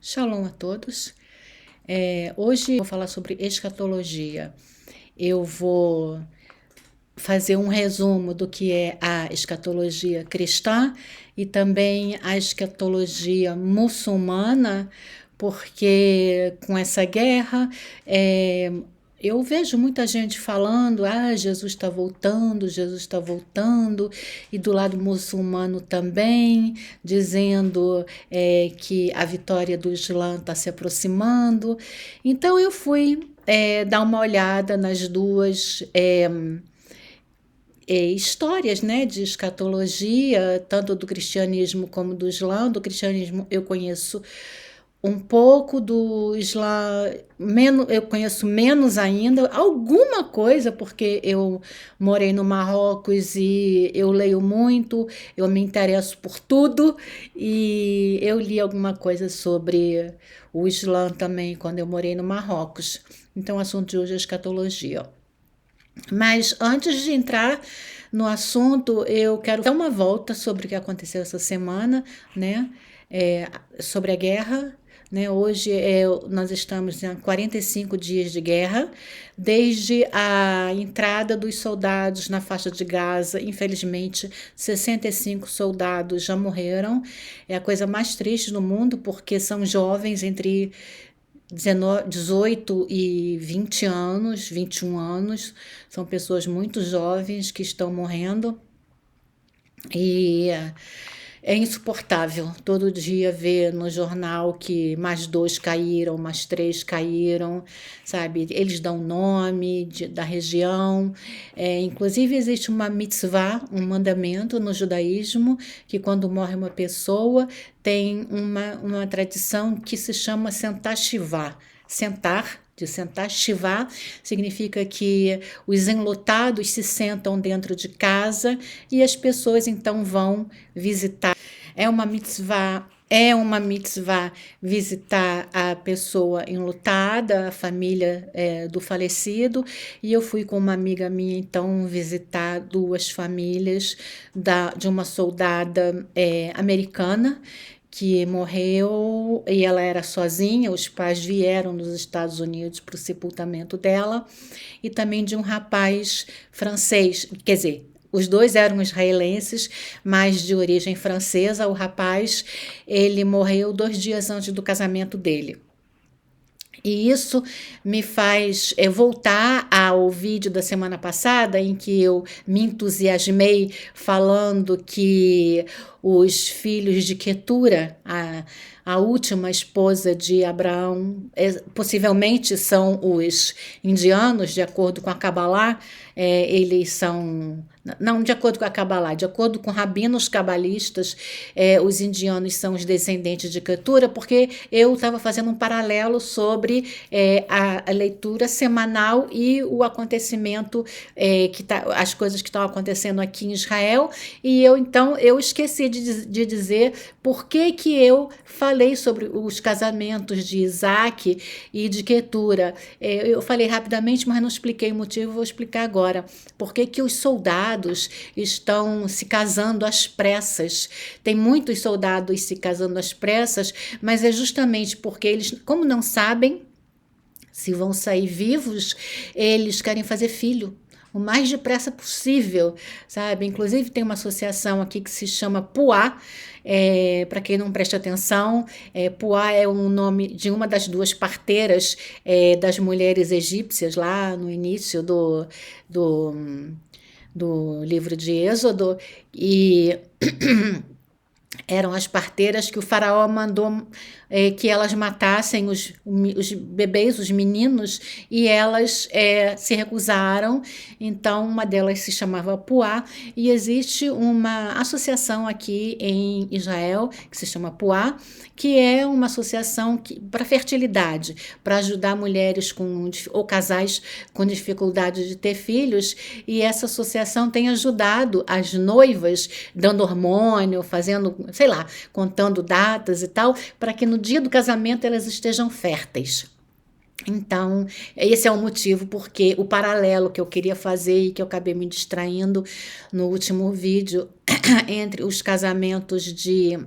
Shalom a todos. Hoje eu vou falar sobre escatologia. Eu vou fazer um resumo do que é a escatologia cristã e também a escatologia muçulmana, porque com essa guerra eu vejo muita gente falando, Jesus está voltando, e do lado muçulmano também, dizendo que a vitória do Islã está se aproximando. Então eu fui dar uma olhada nas duas histórias, né, de escatologia, tanto do cristianismo como do Islã. Do cristianismo eu conheço um pouco, do Islã eu conheço menos ainda, alguma coisa, porque eu morei no Marrocos e eu leio muito, eu me interesso por tudo, e eu li alguma coisa sobre o Islã também quando eu morei no Marrocos. Então o assunto de hoje é escatologia. Mas antes de entrar no assunto, eu quero dar uma volta sobre o que aconteceu essa semana, né? Sobre a guerra. Né? Hoje nós estamos em 45 dias de guerra, desde a entrada dos soldados na faixa de Gaza. Infelizmente, 65 soldados já morreram. É a coisa mais triste do mundo, porque são jovens entre 18 e 20 anos, 21 anos, são pessoas muito jovens que estão morrendo, e é insuportável todo dia ver no jornal que mais dois caíram, mais três caíram, sabe? Eles dão nome da região. Inclusive existe uma mitzvah, um mandamento no judaísmo, que quando morre uma pessoa tem uma tradição que se chama sentar shivá. De sentar, shivá, significa que os enlutados se sentam dentro de casa e as pessoas então vão visitar. É uma mitzvah visitar a pessoa enlutada, a família do falecido, e eu fui com uma amiga minha então visitar duas famílias de uma soldada americana que morreu, e ela era sozinha. Os pais vieram dos Estados Unidos para o sepultamento dela, e também de um rapaz francês, quer dizer, os dois eram israelenses, mas de origem francesa. O rapaz, ele morreu 2 dias antes do casamento dele. E isso me faz voltar ao vídeo da semana passada, em que eu me entusiasmei falando que os filhos de Quetura, a última esposa de Abraão, possivelmente são os indianos, de acordo com a Cabalá. Eles são, não de acordo com a Cabalá, de acordo com rabinos cabalistas, os indianos são os descendentes de Quetura, porque eu estava fazendo um paralelo sobre a leitura semanal e o acontecimento, as coisas que estão acontecendo aqui em Israel, e eu esqueci de dizer por que eu falei sobre os casamentos de Isaac e de Quetura. Eu falei rapidamente, mas não expliquei o motivo, vou explicar agora. Por que os soldados estão se casando às pressas? Tem muitos soldados se casando às pressas, mas é justamente porque eles, como não sabem se vão sair vivos, eles querem fazer filho o mais depressa possível, sabe? Inclusive tem uma associação aqui que se chama Puá. Para quem não presta atenção, Puá é o nome de uma das duas parteiras das mulheres egípcias lá no início do livro de Êxodo, e eram as parteiras que o faraó mandou que elas matassem os bebês, os meninos, e elas se recusaram. Então uma delas se chamava Puá, e existe uma associação aqui em Israel que se chama Puá, que é uma associação para fertilidade, para ajudar mulheres ou casais com dificuldade de ter filhos, e essa associação tem ajudado as noivas, dando hormônio, fazendo, sei lá, contando datas e tal, para que no dia do casamento elas estejam férteis. Então, esse é o motivo porque o paralelo que eu queria fazer e que eu acabei me distraindo no último vídeo entre os casamentos de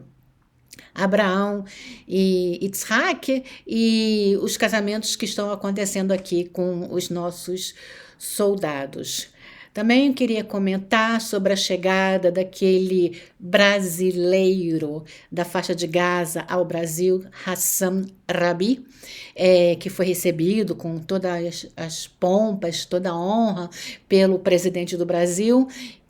Abraão e Isaac, e os casamentos que estão acontecendo aqui com os nossos soldados. Também queria comentar sobre a chegada daquele brasileiro da faixa de Gaza ao Brasil, Hassan Rabi, que foi recebido com todas as pompas, toda a honra pelo presidente do Brasil,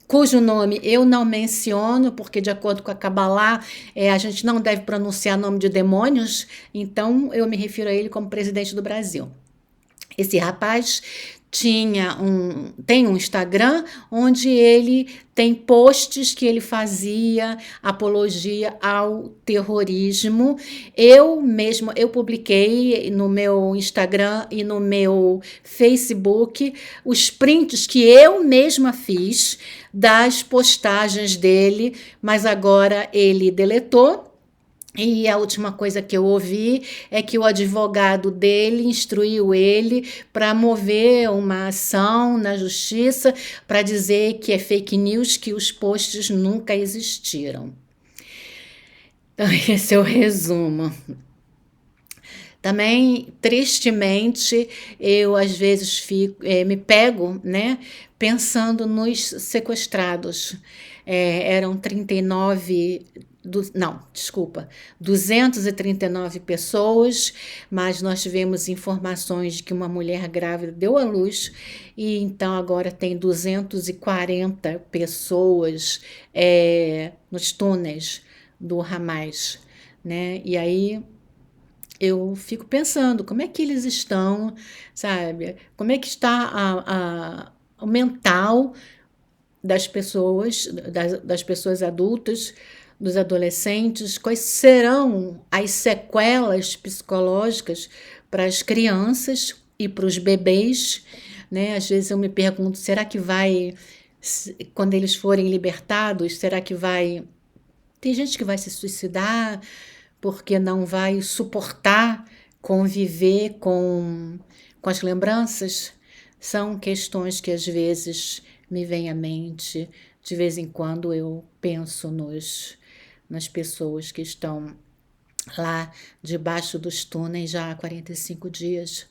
cujo nome eu não menciono, porque de acordo com a Kabbalah, a gente não deve pronunciar nome de demônios, então eu me refiro a ele como presidente do Brasil. Esse rapaz tem um Instagram onde ele tem posts que ele fazia apologia ao terrorismo. Eu publiquei no meu Instagram e no meu Facebook os prints que eu mesma fiz das postagens dele, mas agora ele deletou. E a última coisa que eu ouvi é que o advogado dele instruiu ele para mover uma ação na justiça para dizer que é fake news, que os posts nunca existiram. Então, esse é o resumo. Também, tristemente, eu às vezes me pego, né, pensando nos sequestrados. Eram 239 pessoas, mas nós tivemos informações de que uma mulher grávida deu à luz, e então agora tem 240 pessoas nos túneis do Hamas, né? E aí eu fico pensando, como é que eles estão, sabe? Como é que está o mental das pessoas, das pessoas adultas, dos adolescentes, quais serão as sequelas psicológicas para as crianças e para os bebês, né? Às vezes eu me pergunto, será que quando eles forem libertados, será que tem gente que vai se suicidar porque não vai suportar conviver com as lembranças? São questões que às vezes me vêm à mente. De vez em quando eu penso nas pessoas que estão lá debaixo dos túneis já há 45 dias.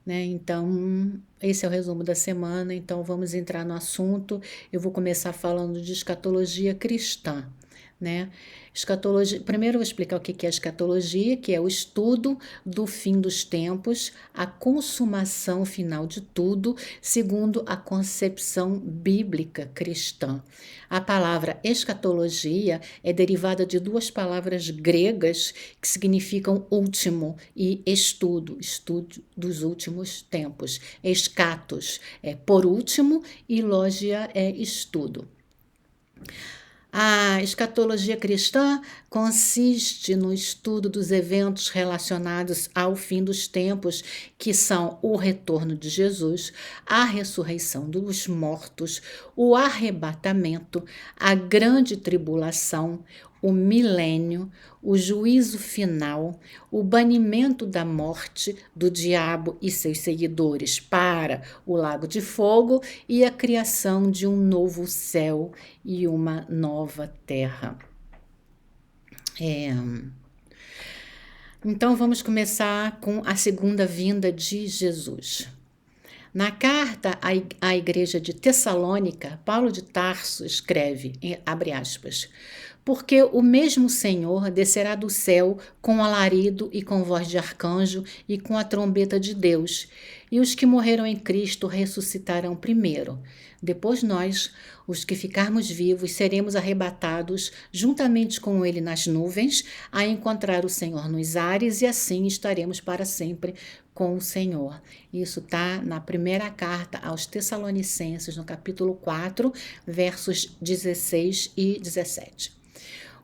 Né? Então, esse é o resumo da semana. Então, vamos entrar no assunto. Eu vou começar falando de escatologia cristã. Né? Escatologia, primeiro eu vou explicar o que é escatologia, que é o estudo do fim dos tempos, a consumação final de tudo, segundo a concepção bíblica cristã. A palavra escatologia é derivada de duas palavras gregas que significam último e estudo dos últimos tempos. Escatos é por último e logia é estudo. A escatologia cristã consiste no estudo dos eventos relacionados ao fim dos tempos, que são o retorno de Jesus, a ressurreição dos mortos, o arrebatamento, a grande tribulação, o milênio, o juízo final, o banimento da morte, do diabo e seus seguidores para o lago de fogo e a criação de um novo céu e uma nova terra. Então vamos começar com a segunda vinda de Jesus. Na carta à igreja de Tessalônica, Paulo de Tarso escreve, abre aspas, porque o mesmo Senhor descerá do céu com alarido e com voz de arcanjo e com a trombeta de Deus, e os que morreram em Cristo ressuscitarão primeiro. Depois nós, os que ficarmos vivos, seremos arrebatados juntamente com ele nas nuvens, a encontrar o Senhor nos ares, e assim estaremos para sempre com o Senhor. Isso está na primeira carta aos Tessalonicenses, no capítulo 4, versos 16 e 17.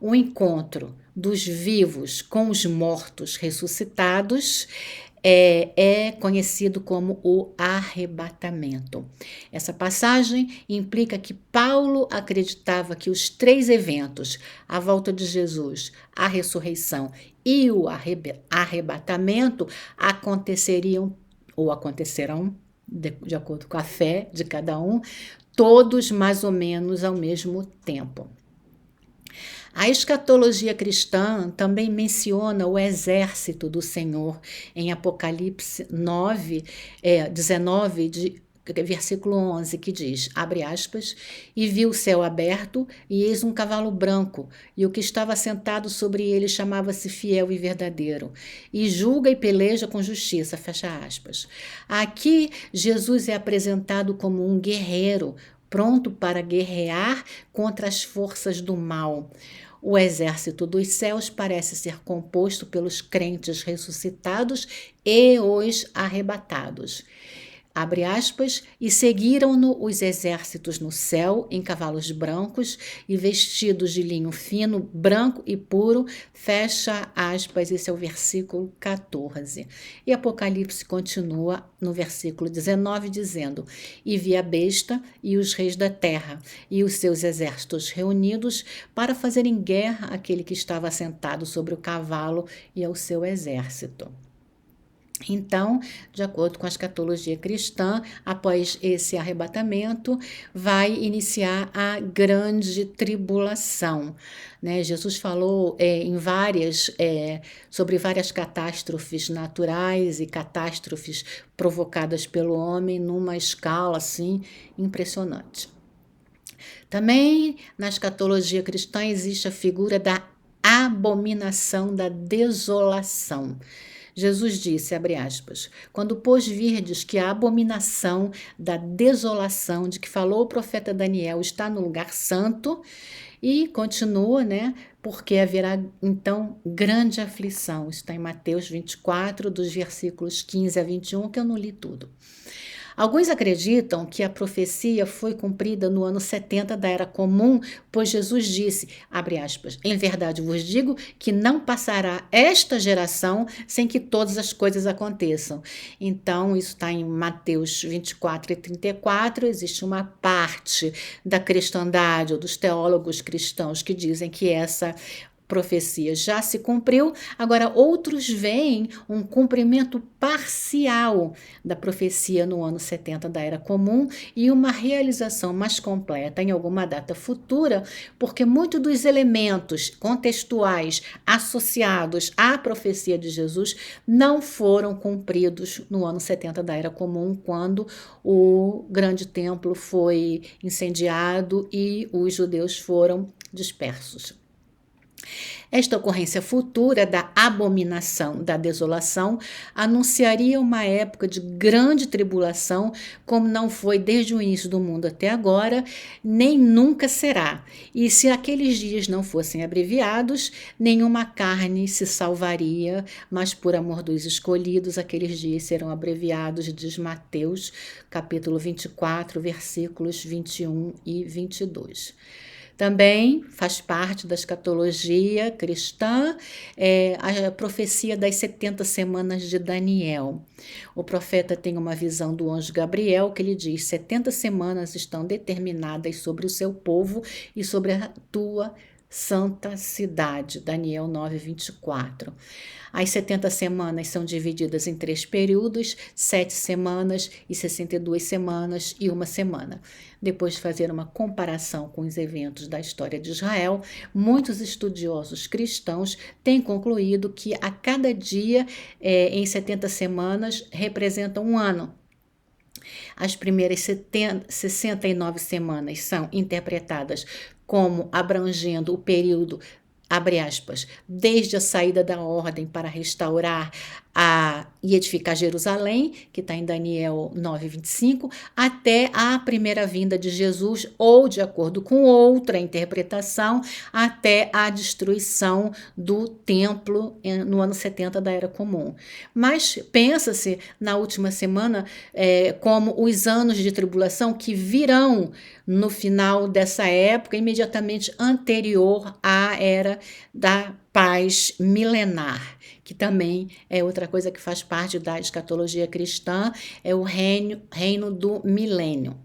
O encontro dos vivos com os mortos ressuscitados é conhecido como o arrebatamento. Essa passagem implica que Paulo acreditava que os três eventos, a volta de Jesus, a ressurreição e o arrebatamento, aconteceriam ou acontecerão, de acordo com a fé de cada um, todos mais ou menos ao mesmo tempo. A escatologia cristã também menciona o exército do Senhor em Apocalipse 19, versículo 11, que diz, abre aspas, e viu o céu aberto, e eis um cavalo branco, e o que estava sentado sobre ele chamava-se Fiel e Verdadeiro, e julga e peleja com justiça, fecha aspas. Aqui, Jesus é apresentado como um guerreiro, pronto para guerrear contra as forças do mal. O exército dos céus parece ser composto pelos crentes ressuscitados e os arrebatados. Abre aspas, e seguiram-no os exércitos no céu, em cavalos brancos e vestidos de linho fino, branco e puro, fecha aspas, esse é o versículo 14. E Apocalipse continua no versículo 19, dizendo, e vi a besta e os reis da terra, e os seus exércitos reunidos para fazerem guerra àquele que estava sentado sobre o cavalo e ao seu exército. Então, de acordo com a escatologia cristã, após esse arrebatamento, vai iniciar a grande tribulação. Né? Jesus falou sobre várias catástrofes naturais e catástrofes provocadas pelo homem numa escala assim impressionante. Também na escatologia cristã existe a figura da abominação da desolação. Jesus disse, abre aspas, quando pois virdes que a abominação da desolação de que falou o profeta Daniel está no lugar santo, e continua, né? Porque haverá então grande aflição. Está em Mateus 24, dos versículos 15 a 21, que eu não li tudo. Alguns acreditam que a profecia foi cumprida no ano 70 da Era Comum, pois Jesus disse, abre aspas, em verdade vos digo que não passará esta geração sem que todas as coisas aconteçam. Então, isso está em Mateus 24 e 34, existe uma parte da cristandade ou dos teólogos cristãos que dizem que essa profecia já se cumpriu, agora outros veem um cumprimento parcial da profecia no ano 70 da Era Comum e uma realização mais completa em alguma data futura, porque muitos dos elementos contextuais associados à profecia de Jesus não foram cumpridos no ano 70 da Era Comum, quando o grande templo foi incendiado e os judeus foram dispersos. Esta ocorrência futura da abominação, da desolação, anunciaria uma época de grande tribulação, como não foi desde o início do mundo até agora, nem nunca será. E se aqueles dias não fossem abreviados, nenhuma carne se salvaria, mas por amor dos escolhidos, aqueles dias serão abreviados, diz Mateus, capítulo 24, versículos 21 e 22. Também faz parte da escatologia cristã a profecia das 70 semanas de Daniel. O profeta tem uma visão do anjo Gabriel que lhe diz: 70 semanas estão determinadas sobre o seu povo e sobre a tua santa cidade. Daniel 9, 24. As 70 semanas são divididas em 3 períodos, 7 semanas e 62 semanas e 1 semana. Depois de fazer uma comparação com os eventos da história de Israel, muitos estudiosos cristãos têm concluído que a cada dia em 70 semanas representa um ano. As primeiras 69 semanas são interpretadas como abrangendo o período, abre aspas, desde a saída da ordem para restaurar e edificar Jerusalém, que está em Daniel 9:25, até a primeira vinda de Jesus, ou, de acordo com outra interpretação, até a destruição do templo no ano 70 da Era Comum. Mas pensa-se na última semana como os anos de tribulação que virão no final dessa época, imediatamente anterior à Era da Paz milenar, que também é outra coisa que faz parte da escatologia cristã, é o reino do milênio.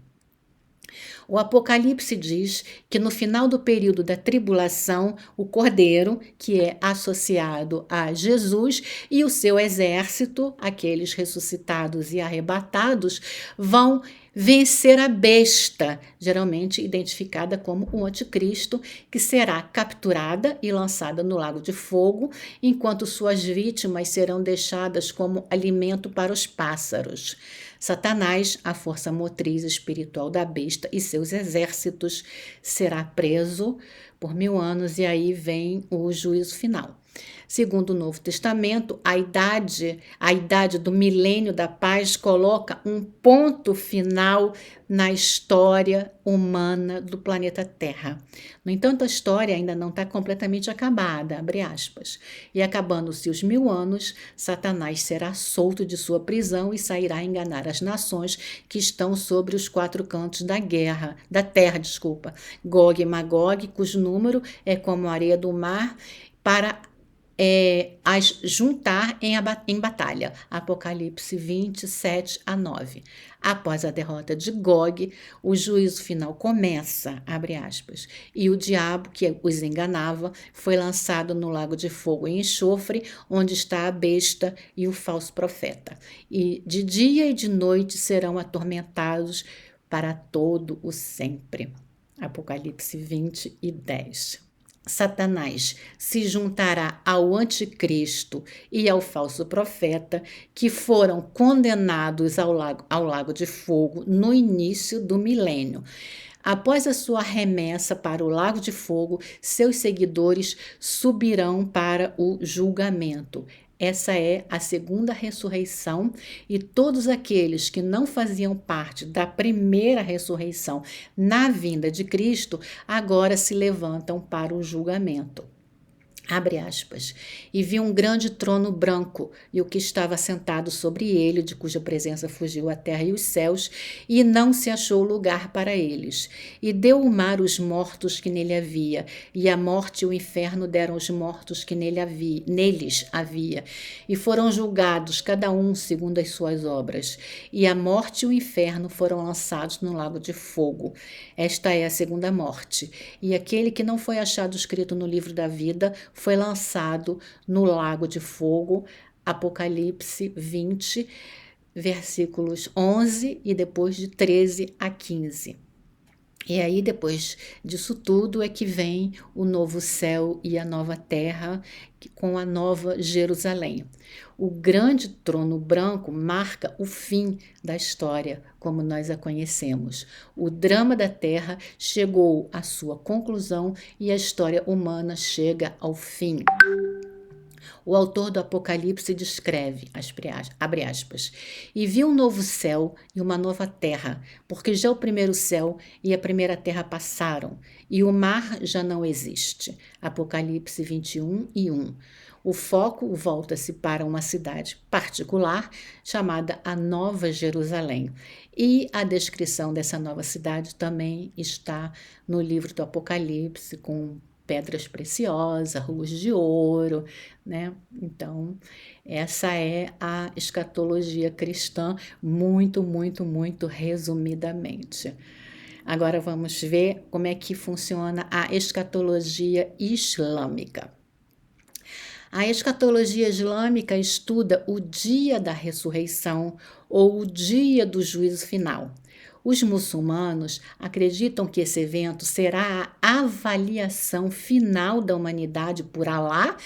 O Apocalipse diz que no final do período da tribulação, o Cordeiro, que é associado a Jesus, e o seu exército, aqueles ressuscitados e arrebatados, vão vencer a besta, geralmente identificada como o anticristo, que será capturada e lançada no lago de fogo, enquanto suas vítimas serão deixadas como alimento para os pássaros. Satanás, a força motriz espiritual da besta e seus exércitos, será preso por 1000 anos e aí vem o juízo final. Segundo o Novo Testamento, a idade do milênio da paz coloca um ponto final na história humana do planeta Terra. No entanto, a história ainda não está completamente acabada, abre aspas. E acabando-se os 1000 anos, Satanás será solto de sua prisão e sairá a enganar as nações que estão sobre os 4 cantos da terra, Gog e Magog, cujo número é como a areia do mar, para as juntar em batalha. Apocalipse 27-9. Após a derrota de Gog, o juízo final começa, abre aspas, e o diabo que os enganava foi lançado no lago de fogo e enxofre, onde está a besta e o falso profeta. E de dia e de noite serão atormentados para todo o sempre. Apocalipse 20:10. Satanás se juntará ao anticristo e ao falso profeta, que foram condenados ao lago de fogo no início do milênio. Após a sua remessa para o lago de fogo, seus seguidores subirão para o julgamento. Essa é a segunda ressurreição, e todos aqueles que não faziam parte da primeira ressurreição na vinda de Cristo agora se levantam para o julgamento. Abre aspas. E vi um grande trono branco, e o que estava sentado sobre ele, de cuja presença fugiu a terra e os céus, e não se achou lugar para eles. E deu o mar os mortos que nele havia, e a morte e o inferno deram os mortos que neles havia, e foram julgados, cada um segundo as suas obras. E a morte e o inferno foram lançados no lago de fogo. Esta é a segunda morte. E aquele que não foi achado escrito no livro da vida foi lançado no lago de fogo. Apocalipse 20, versículos 11 e depois de 13-15. E aí, depois disso tudo, é que vem o novo céu e a nova terra, com a nova Jerusalém. O grande trono branco marca o fim da história, como nós a conhecemos. O drama da terra chegou à sua conclusão e a história humana chega ao fim. O autor do Apocalipse descreve, abre aspas, e vi um novo céu e uma nova terra, porque já o primeiro céu e a primeira terra passaram, e o mar já não existe. Apocalipse 21:1. O foco volta-se para uma cidade particular chamada a Nova Jerusalém. E a descrição dessa nova cidade também está no livro do Apocalipse, com pedras preciosas, ruas de ouro, né? Então, essa é a escatologia cristã, muito, muito, muito resumidamente. Agora vamos ver como é que funciona a escatologia islâmica. A escatologia islâmica estuda o dia da ressurreição ou o dia do juízo final. Os muçulmanos acreditam que esse evento será a avaliação final da humanidade por Alá,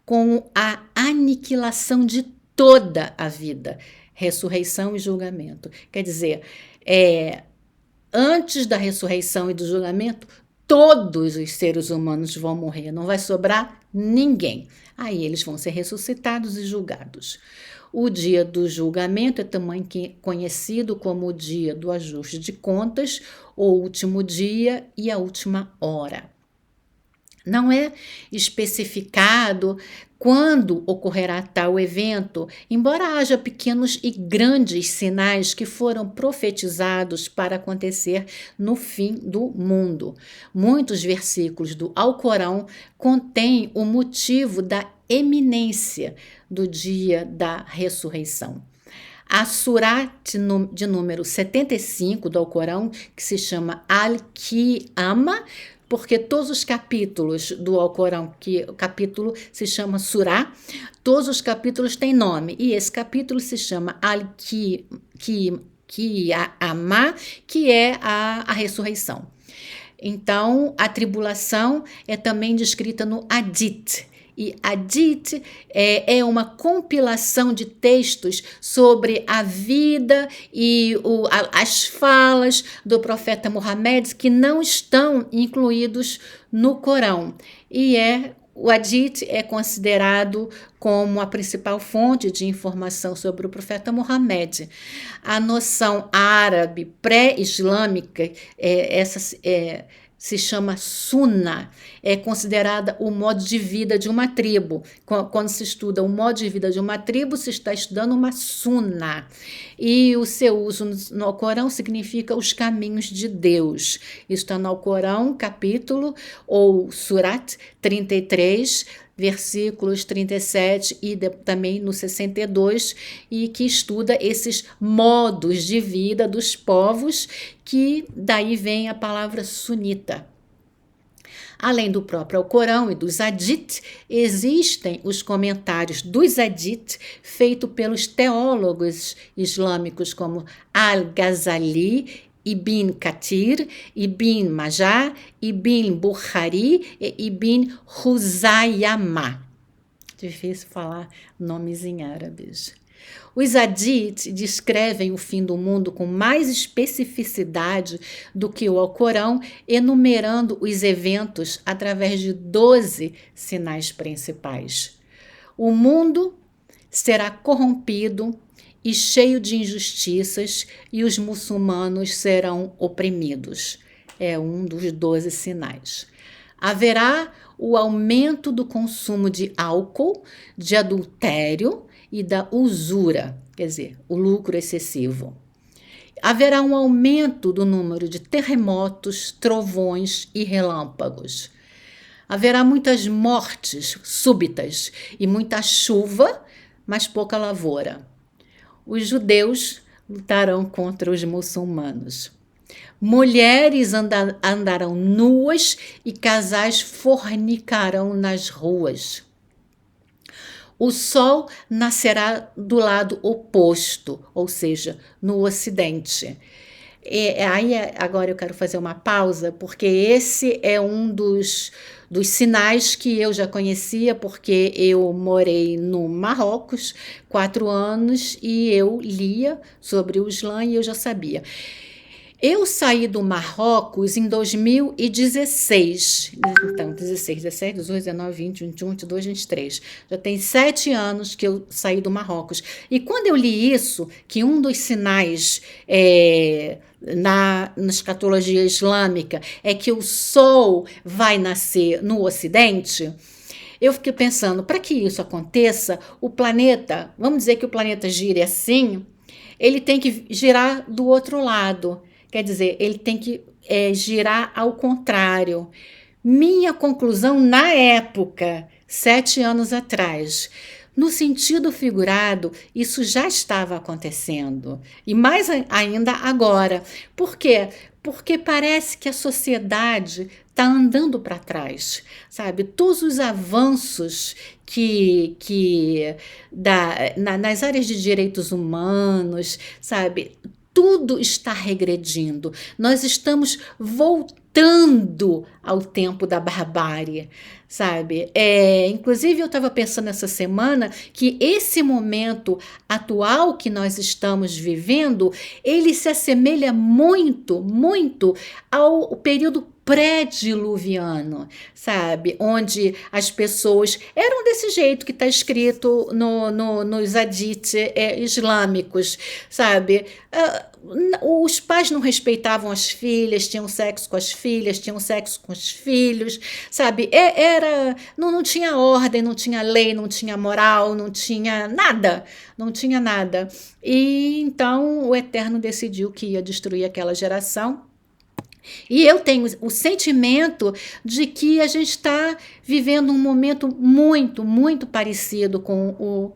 com a aniquilação de toda a vida, ressurreição e julgamento. Quer dizer, antes da ressurreição e do julgamento, todos os seres humanos vão morrer, não vai sobrar ninguém. Aí eles vão ser ressuscitados e julgados. O dia do julgamento é também conhecido como o dia do ajuste de contas, o último dia e a última hora. Não é especificado quando ocorrerá tal evento, embora haja pequenos e grandes sinais que foram profetizados para acontecer no fim do mundo. Muitos versículos do Alcorão contêm o motivo da eminência do dia da ressurreição. A Surá de número 75 do Alcorão, que se chama Al-Qiyama, porque todos os capítulos do Alcorão, que o capítulo se chama Surá, todos os capítulos têm nome, e esse capítulo se chama Al-Qiyama, que é a ressurreição. Então, a tribulação é também descrita no Hadith. E Hadith é uma compilação de textos sobre a vida e as falas do profeta Muhammad que não estão incluídos no Corão. O Hadith é considerado como a principal fonte de informação sobre o profeta Muhammad. A noção árabe pré-islâmica, se chama Sunna, é considerada o modo de vida de uma tribo. Quando se estuda o modo de vida de uma tribo, se está estudando uma Sunna. E o seu uso no Alcorão significa os caminhos de Deus. Isso está no Alcorão, capítulo ou Surat 33, versículos 37 e também no 62, e que estuda esses modos de vida dos povos, que daí vem a palavra sunita. Além do próprio Alcorão e dos Hadith, existem os comentários dos Hadith feitos pelos teólogos islâmicos como Al-Ghazali, Ibn Kathir, Ibn Majah, Ibn Bukhari e Ibn Huzaymah. Difícil falar nomes em árabes. Os Hadith descrevem o fim do mundo com mais especificidade do que o Alcorão, enumerando os eventos através de 12 sinais principais. O mundo será corrompido e cheio de injustiças, e os muçulmanos serão oprimidos. É um dos 12 sinais. Haverá o aumento do consumo de álcool, de adultério e da usura, quer dizer, o lucro excessivo. Haverá um aumento do número de terremotos, trovões e relâmpagos. Haverá muitas mortes súbitas e muita chuva, mas pouca lavoura. Os judeus lutarão contra os muçulmanos. Mulheres andarão nuas e casais fornicarão nas ruas. O sol nascerá do lado oposto, ou seja, no ocidente. Agora eu quero fazer uma pausa, porque esse é um dos sinais que eu já conhecia, porque eu morei no Marrocos 4 anos e eu lia sobre o Islã e eu já sabia. Eu saí do Marrocos em 2016, então 16, 17, 18, 19, 20, 21, 22, 23. Já tem 7 anos que eu saí do Marrocos. E quando eu li isso, que um dos sinais na escatologia islâmica é que o sol vai nascer no ocidente, eu fiquei pensando, para que isso aconteça, o planeta, vamos dizer que o planeta gire assim, ele tem que girar do outro lado. Quer dizer, ele tem que girar ao contrário. Minha conclusão na época, 7 anos atrás, no sentido figurado, isso já estava acontecendo. E mais ainda agora. Por quê? Porque parece que a sociedade está andando para trás, sabe? Todos os avanços nas áreas de direitos humanos, sabe? Tudo está regredindo. Nós estamos voltando ao tempo da barbárie, sabe? Inclusive, eu estava pensando essa semana que esse momento atual que nós estamos vivendo, ele se assemelha muito, muito ao período pré-diluviano, sabe? Onde as pessoas eram desse jeito que está escrito nos hadith islâmicos, sabe? Os pais não respeitavam as filhas, tinham sexo com as filhas, tinham sexo com os filhos, sabe? Não tinha ordem, não tinha lei, não tinha moral, não tinha nada, não tinha nada. E então o Eterno decidiu que ia destruir aquela geração. E eu tenho o sentimento de que a gente está vivendo um momento muito, muito parecido com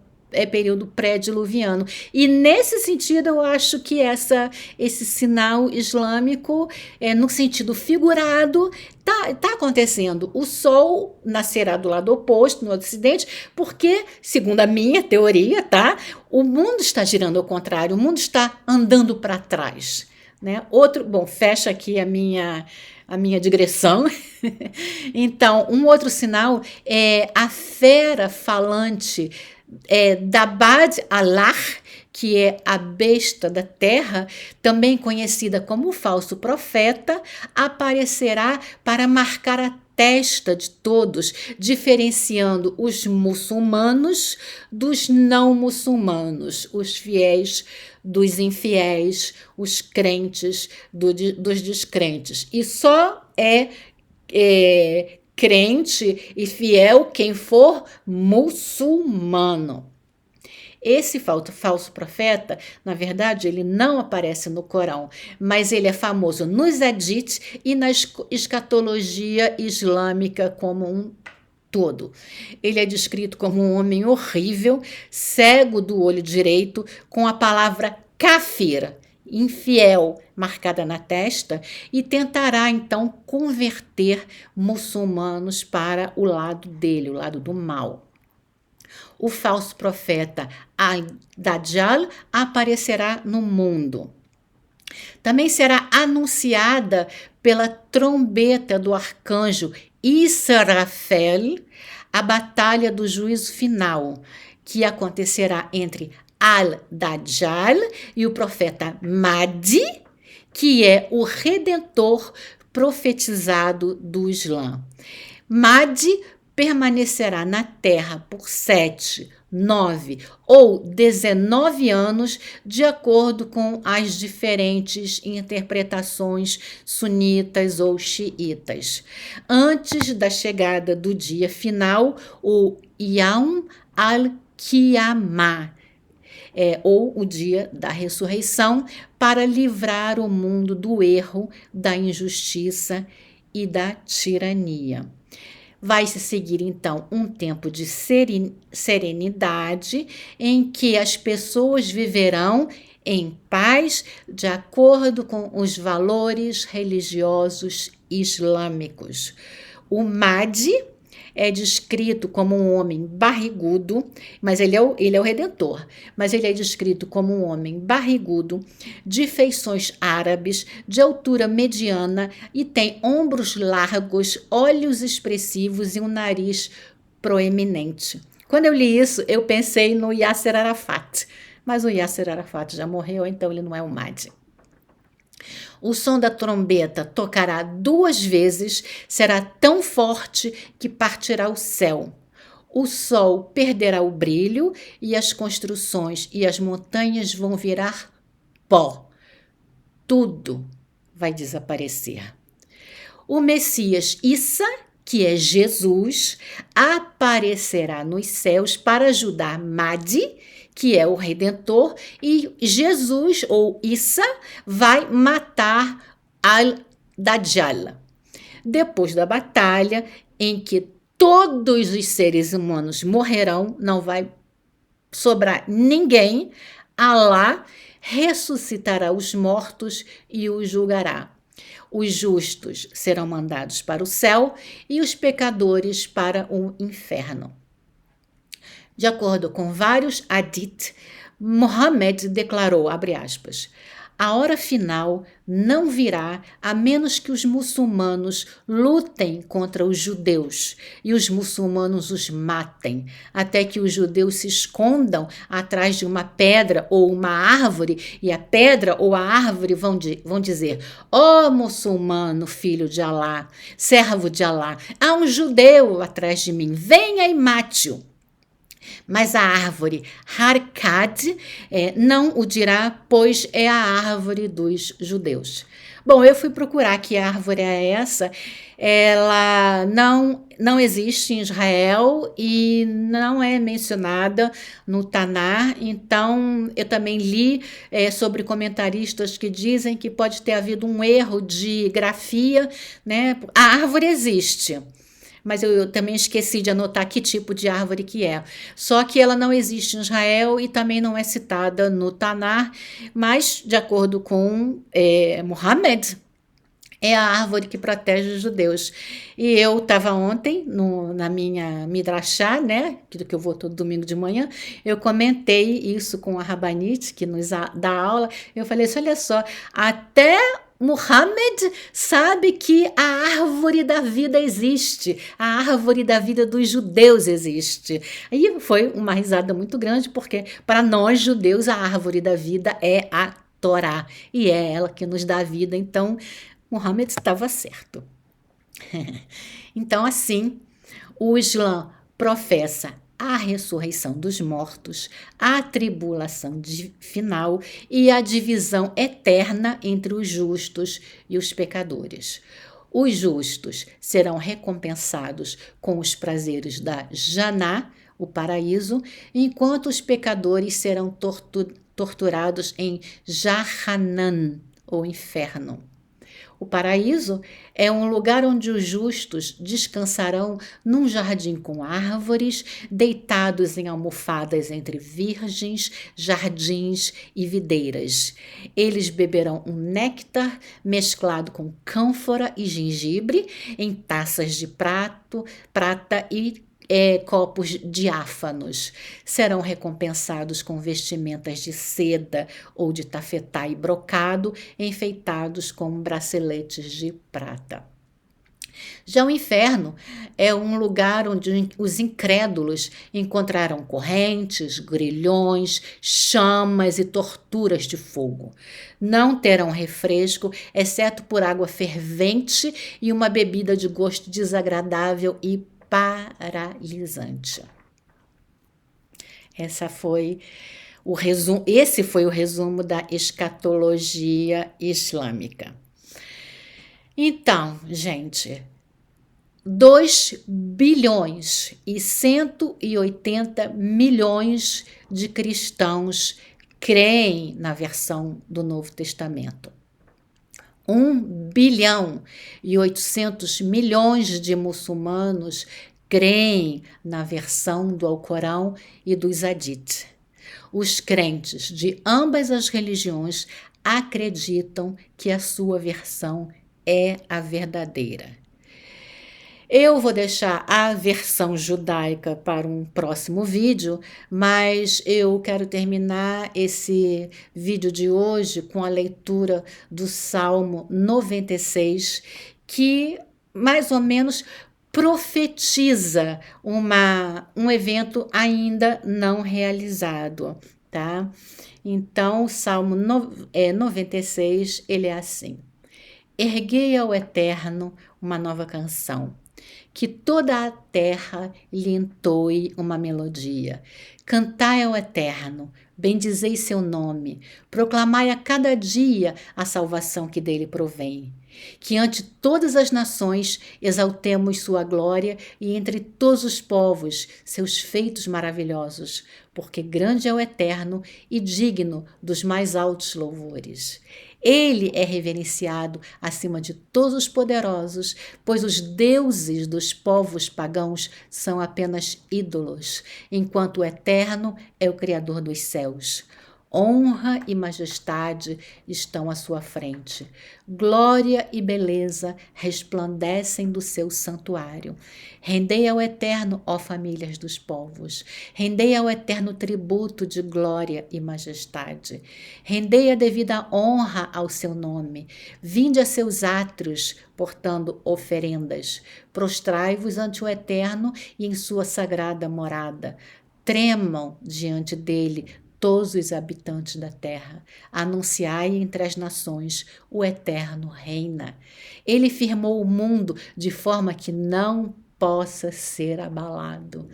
período pré-diluviano. E nesse sentido, eu acho que esse sinal islâmico, no sentido figurado, tá acontecendo. O Sol nascerá do lado oposto, no Ocidente, porque, segundo a minha teoria, tá? O mundo está girando ao contrário, o mundo está andando para trás. Né? Bom, fecha aqui a minha digressão. Então, um outro sinal é a fera falante Dabad Allah, que é a besta da terra, também conhecida como o falso profeta, aparecerá para marcar a testa de todos, diferenciando os muçulmanos dos não muçulmanos, os fiéis dos infiéis, os crentes dos descrentes. E só é crente e fiel quem for muçulmano. Esse falso profeta, na verdade, ele não aparece no Corão, mas ele é famoso nos hadiths e na escatologia islâmica como um todo. Ele é descrito como um homem horrível, cego do olho direito, com a palavra kafir, infiel, marcada na testa, e tentará então converter muçulmanos para o lado dele, o lado do mal. O falso profeta Dajjal aparecerá no mundo. Também será anunciada pela trombeta do arcanjo Israfel a batalha do juízo final, que acontecerá entre Al-Dajjal e o profeta Mahdi, que é o redentor profetizado do Islã. Mahdi permanecerá na terra por 7, 9 ou 19 anos, de acordo com as diferentes interpretações sunitas ou xiitas. Antes da chegada do dia final, o Yawm al-Qiyamah, ou o dia da ressurreição, para livrar o mundo do erro, da injustiça e da tirania. Vai se seguir, então, um tempo de serenidade em que as pessoas viverão em paz de acordo com os valores religiosos islâmicos. O Mahdi é descrito como um homem barrigudo, mas ele é o redentor, mas ele é descrito como um homem barrigudo, de feições árabes, de altura mediana e tem ombros largos, olhos expressivos e um nariz proeminente. Quando eu li isso, eu pensei no Yasser Arafat, mas o Yasser Arafat já morreu, então ele não é o Mahdi. O som da trombeta tocará 2 vezes, será tão forte que partirá o céu. O sol perderá o brilho e as construções e as montanhas vão virar pó. Tudo vai desaparecer. O Messias Issa, que é Jesus, aparecerá nos céus para ajudar Mahdi, que é o Redentor, e Jesus, ou Issa, vai matar Al-Dajjal. Depois da batalha, em que todos os seres humanos morrerão, não vai sobrar ninguém, Alá ressuscitará os mortos e os julgará. Os justos serão mandados para o céu e os pecadores para o inferno. De acordo com vários hadith, Muhammad declarou, abre aspas, a hora final não virá a menos que os muçulmanos lutem contra os judeus e os muçulmanos os matem, até que os judeus se escondam atrás de uma pedra ou uma árvore e a pedra ou a árvore vão dizer, ó muçulmano, filho de Alá, servo de Alá, há um judeu atrás de mim, venha e mate-o. Mas a árvore Harkad não o dirá, pois é a árvore dos judeus. Bom, eu fui procurar que árvore é essa. Ela não existe em Israel e não é mencionada no Tanar. Então, eu também li sobre comentaristas que dizem que pode ter havido um erro de grafia, né? A árvore existe, mas eu também esqueci de anotar que tipo de árvore que é. Só que ela não existe em Israel e também não é citada no Tanar, mas de acordo com Muhammad, é a árvore que protege os judeus. E eu estava ontem na minha midrashá, né, que eu vou todo domingo de manhã, eu comentei isso com a Rabanite, que nos dá aula. Eu falei assim, olha só, até Muhammad sabe que a árvore da vida existe, a árvore da vida dos judeus existe. Aí foi uma risada muito grande, porque para nós judeus a árvore da vida é a Torá, e é ela que nos dá a vida. Então Muhammad estava certo. Então, assim, o Islã professa a ressurreição dos mortos, a tribulação final e a divisão eterna entre os justos e os pecadores. Os justos serão recompensados com os prazeres da Janá, o paraíso, enquanto os pecadores serão torturados em Jahannam, o inferno. O paraíso é um lugar onde os justos descansarão num jardim com árvores, deitados em almofadas entre virgens, jardins e videiras. Eles beberão um néctar mesclado com cânfora e gengibre em taças de prata e copos diáfanos. Serão recompensados com vestimentas de seda ou de tafetá e brocado, enfeitados com braceletes de prata. Já o inferno é um lugar onde os incrédulos encontrarão correntes, grilhões, chamas e torturas de fogo. Não terão refresco, exceto por água fervente e uma bebida de gosto desagradável e paralisante. Esse foi o resumo da escatologia islâmica. Então, gente, 2 bilhões e 180 milhões de cristãos creem na versão do Novo Testamento. 1 bilhão e 800 milhões de muçulmanos creem na versão do Alcorão e dos Hadith. Os crentes de ambas as religiões acreditam que a sua versão é a verdadeira. Eu vou deixar a versão judaica para um próximo vídeo, mas eu quero terminar esse vídeo de hoje com a leitura do Salmo 96, que mais ou menos profetiza um evento ainda não realizado, tá? Então, o Salmo 96, ele é assim: erguei ao Eterno uma nova canção, que toda a terra lhe entoe uma melodia. Cantai ao Eterno, bendizei seu nome, proclamai a cada dia a salvação que dele provém. Que ante todas as nações exaltemos sua glória e entre todos os povos seus feitos maravilhosos, porque grande é o Eterno e digno dos mais altos louvores. Ele é reverenciado acima de todos os poderosos, pois os deuses dos povos pagãos são apenas ídolos, enquanto o Eterno é o Criador dos céus. Honra e majestade estão à sua frente. Glória e beleza resplandecem do seu santuário. Rendei ao Eterno, ó famílias dos povos. Rendei ao Eterno tributo de glória e majestade. Rendei a devida honra ao seu nome. Vinde a seus átrios, portando oferendas. Prostrai-vos ante o Eterno e em sua sagrada morada. Tremam diante dele todos os habitantes da terra. Anunciai entre as nações, o Eterno reina. Ele firmou o mundo de forma que não possa ser abalado.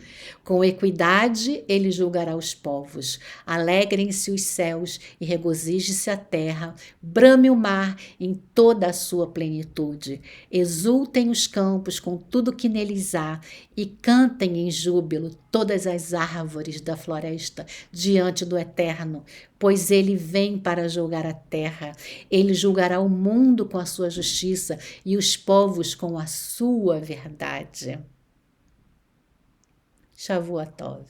Com equidade ele julgará os povos. Alegrem-se os céus e regozije-se a terra. Brame o mar em toda a sua plenitude. Exultem os campos com tudo que neles há e cantem em júbilo todas as árvores da floresta diante do Eterno, pois ele vem para julgar a terra. Ele julgará o mundo com a sua justiça e os povos com a sua verdade. Shavuot Tov.